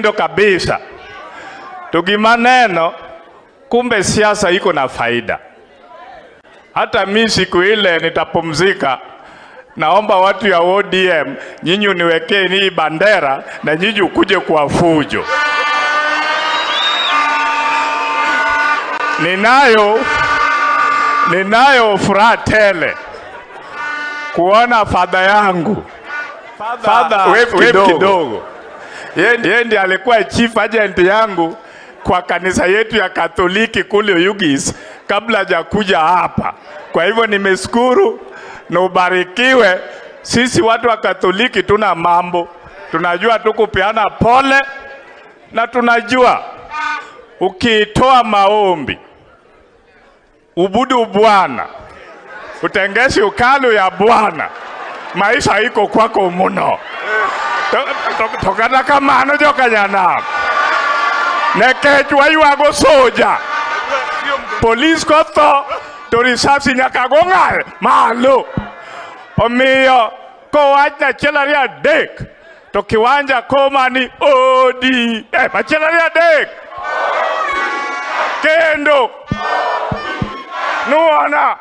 Ndo kabisa. Tukimaneno kumbe siasa iko na faida. Hata mimi siku ile nitapumzika, naomba watu ya ODM nyinyi uniwekee hii bandera na nyinyi ukuje kwa fujo. Ninayo furaha tele kuona fadha yangu. Fadha kidogo. Yeye ndiye alikuwa chief agent yangu kwa kanisa yetu ya Katoliki kule Ugis kabla hajakuja hapa. Kwa hivyo nimeshukuru na ubarikiwe. Sisi watu wa Katoliki tuna mambo. Tunajua tu kupeana pole na tunajua ukitoa maombi, ubudu Bwana, utengeshi ukalu ya Bwana, maisha iko kwako muno. Tokana kamano joka jana nekechwa yuago soja police kotho torisasi nyaka gongal malo omiyo ko wachna chelaria dek to kiwanja koma ni odi machelaria dek kendo nuona